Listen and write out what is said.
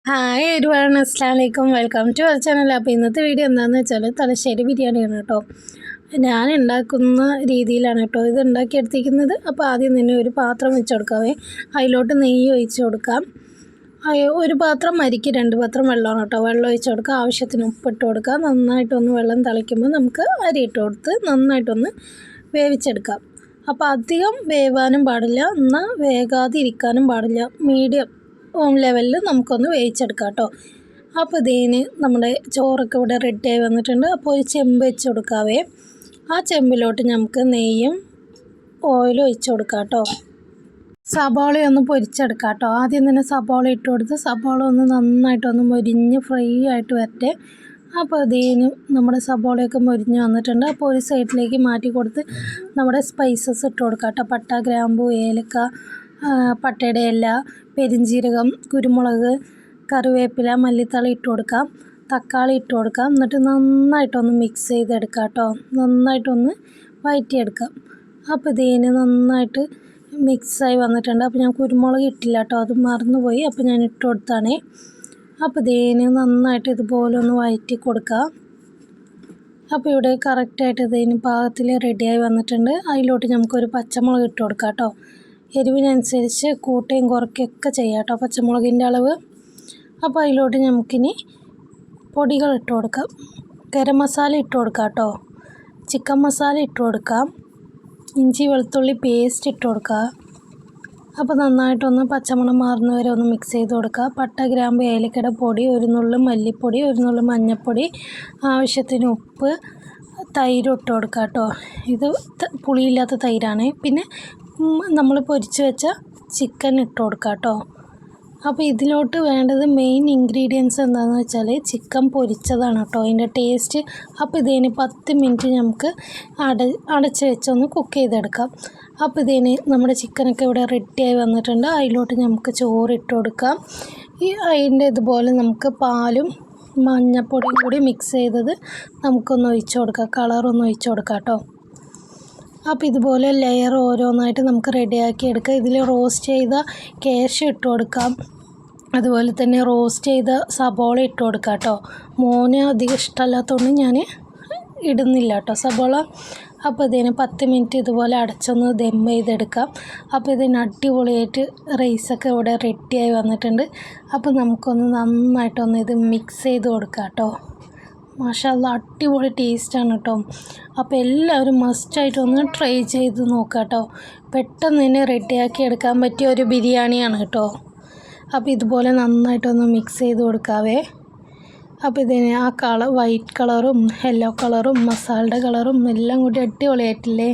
Hi ഒരുപാട് അസ്സലാമലൈക്കും welcome to our channel. അപ്പോൾ ഇന്നത്തെ വീഡിയോ എന്താണെന്ന് വെച്ചാൽ തലശ്ശേരി ബിരിയാണിയാണ് കേട്ടോ. ഞാൻ ഉണ്ടാക്കുന്ന രീതിയിലാണ് കേട്ടോ ഇത് ഉണ്ടാക്കിയെടുത്തിരിക്കുന്നത്. അപ്പോൾ ആദ്യം തന്നെ ഒരു പാത്രം വെച്ച് കൊടുക്കാവേ. അതിലോട്ട് നെയ്യ് ഒഴിച്ച് കൊടുക്കാം. ഒരു പാത്രം അരിക്ക് 2 പാത്രം വെള്ളമാണ് കേട്ടോ. വെള്ളം ഒഴിച്ച് കൊടുക്കുക, ആവശ്യത്തിന് ഉപ്പിട്ട് കൊടുക്കുക. നന്നായിട്ടൊന്ന് വെള്ളം തിളയ്ക്കുമ്പോൾ നമുക്ക് അരി ഇട്ട് കൊടുത്ത് നന്നായിട്ടൊന്ന് വേവിച്ചെടുക്കാം. അപ്പോൾ അധികം വേവാനും പാടില്ല, എന്നാൽ വേകാതെ ഇരിക്കാനും പാടില്ല. മീഡിയം ലെവലിൽ നമുക്കൊന്ന് വേവിച്ചെടുക്കാം കേട്ടോ. അപ്പോൾ ഇതിന് നമ്മുടെ ചോറൊക്കെ ഇവിടെ റെഡിയായി വന്നിട്ടുണ്ട്. അപ്പോൾ ഒരു ചെമ്പ് വെച്ച് കൊടുക്കാവേ. ആ ചെമ്പിലോട്ട് നമുക്ക് നെയ്യും ഓയിലും ഒഴിച്ച് കൊടുക്കാം കേട്ടോ. സബോളയൊന്ന് പൊരിച്ചെടുക്കാം കേട്ടോ. ആദ്യം തന്നെ സബോള ഇട്ട് കൊടുത്ത് സബോള ഒന്ന് നന്നായിട്ടൊന്ന് മൊരിഞ്ഞ് ഫ്രൈ ആയിട്ട് വരട്ടെ. അപ്പോൾ ഇതിന് നമ്മുടെ സബോളയൊക്കെ മൊരിഞ്ഞ് വന്നിട്ടുണ്ട്. അപ്പോൾ ഒരു സൈഡിലേക്ക് മാറ്റി കൊടുത്ത് നമ്മുടെ സ്പൈസസ് ഇട്ട് കൊടുക്കാം കേട്ടോ. പട്ട, ഗ്രാമ്പു, ഏലക്ക, പട്ടയുടെ ഇല, പെരിഞ്ജീരകം, കുരുമുളക്, കറിവേപ്പില, മല്ലിത്തള ഇട്ട് കൊടുക്കാം. തക്കാളി ഇട്ട് കൊടുക്കാം. എന്നിട്ട് നന്നായിട്ടൊന്ന് മിക്സ് ചെയ്തെടുക്കാം കേട്ടോ. നന്നായിട്ടൊന്ന് വഴറ്റിയെടുക്കാം. അപ്പോൾ ഇതിന് നന്നായിട്ട് മിക്സായി വന്നിട്ടുണ്ട്. അപ്പോൾ ഞാൻ കുരുമുളക് ഇട്ടില്ല കേട്ടോ, അത് മറന്നുപോയി. അപ്പോൾ ഞാൻ ഇട്ട് കൊടുത്താണേ. അപ്പോൾ ഇതിന് നന്നായിട്ട് ഇതുപോലെ ഒന്ന് വഴറ്റി കൊടുക്കാം. അപ്പോൾ ഇവിടെ കറക്റ്റായിട്ട് ഇതിന് പാകത്തിൽ റെഡിയായി വന്നിട്ടുണ്ട്. അതിലോട്ട് നമുക്കൊരു പച്ചമുളക് ഇട്ട് കൊടുക്കാം കേട്ടോ. എരിവിനനുസരിച്ച് കൂട്ടുകയും കുറയ്ക്കുകയൊക്കെ ചെയ്യാം കേട്ടോ പച്ചമുളകിൻ്റെ അളവ്. അപ്പോൾ അതിലോട്ട് നമുക്കിനി പൊടികൾ ഇട്ട് കൊടുക്കാം. ഗരം മസാല ഇട്ട് കൊടുക്കാം കേട്ടോ. ചിക്കൻ മസാല ഇട്ട് കൊടുക്കാം. ഇഞ്ചി വെളുത്തുള്ളി പേസ്റ്റ് ഇട്ട് കൊടുക്കുക. അപ്പോൾ നന്നായിട്ടൊന്ന് പച്ചമണം മാറുന്ന വരെ ഒന്ന് മിക്സ് ചെയ്ത് കൊടുക്കുക. പട്ട, ഗ്രാമ്പ്, ഏലക്കയുടെ പൊടി, ഒരു നുള്ളു മല്ലിപ്പൊടി, ഒരു നുള്ളു മഞ്ഞൾപ്പൊടി, ആവശ്യത്തിന് ഉപ്പ്, തൈര് ഇട്ട് കൊടുക്കുക കേട്ടോ. ഇത് പുളിയില്ലാത്ത തൈരാണ്. പിന്നെ നമ്മൾ പൊരിച്ച് വെച്ച ചിക്കൻ ഇട്ട് കൊടുക്കുക കേട്ടോ. അപ്പോൾ ഇതിലോട്ട് വേണ്ടത് മെയിൻ ഇൻഗ്രീഡിയൻസ് എന്താണെന്ന് വെച്ചാൽ ചിക്കൻ പൊരിച്ചതാണ് കേട്ടോ അതിൻ്റെ ടേസ്റ്റ്. അപ്പോൾ ഇതിന് 10 മിനിറ്റ് നമുക്ക് അടച്ച് വെച്ചൊന്ന് കുക്ക് ചെയ്തെടുക്കാം. അപ്പോൾ ഇതിന് നമ്മുടെ ചിക്കനൊക്കെ ഇവിടെ റെഡിയായി വന്നിട്ടുണ്ട്. അതിലോട്ട് നമുക്ക് ചോറ് ഇട്ട് കൊടുക്കാം. അതിൻ്റെ ഇതുപോലെ നമുക്ക് പാലും മഞ്ഞൾപ്പൊടിയും കൂടി മിക്സ് ചെയ്തത് നമുക്കൊന്ന് ഒഴിച്ച് കൊടുക്കാം. കളറൊന്ന് ഒഴിച്ച് കൊടുക്കാം കേട്ടോ. അപ്പോൾ ഇതുപോലെ ലെയർ ഓരോന്നായിട്ട് നമുക്ക് റെഡിയാക്കി എടുക്കാം. ഇതിൽ റോസ്റ്റ് ചെയ്ത കാഷ്യൂ ഇട്ട് കൊടുക്കാം. അതുപോലെ തന്നെ റോസ്റ്റ് ചെയ്ത സബോള ഇട്ട് കൊടുക്കാം കേട്ടോ. മോന് അധികം ഇഷ്ടമല്ലാത്തതുകൊണ്ട് ഞാൻ ഇടുന്നില്ല കേട്ടോ സബോള. അപ്പോൾ ഇതിന് 10 മിനിറ്റ് ഇതുപോലെ അടച്ചൊന്ന് ദം ചെയ്തെടുക്കാം. അപ്പോൾ ഇതിന് അടിപൊളിയായിട്ട് റൈസൊക്കെ ഇവിടെ റെഡിയായി വന്നിട്ടുണ്ട്. അപ്പോൾ നമുക്കൊന്ന് നന്നായിട്ടൊന്ന് ഇത് മിക്സ് ചെയ്ത് കൊടുക്കാം കേട്ടോ. മാഷാഅല്ലാ അടിപൊളി ടേസ്റ്റാണ് കേട്ടോ. അപ്പോൾ എല്ലാവരും മസ്റ്റായിട്ടൊന്ന് ട്രൈ ചെയ്ത് നോക്കാം കേട്ടോ. പെട്ടെന്ന് തന്നെ റെഡിയാക്കി എടുക്കാൻ പറ്റിയ ഒരു ബിരിയാണിയാണ് കേട്ടോ. അപ്പോൾ ഇതുപോലെ നന്നായിട്ടൊന്ന് മിക്സ് ചെയ്ത് കൊടുക്കാവേ. അപ്പോൾ ഇതിന് ആ വൈറ്റ് കളറും യെല്ലോ കളറും മസാലയുടെ കളറും എല്ലാം കൂടി അടിപൊളിയായിട്ടില്ലേ.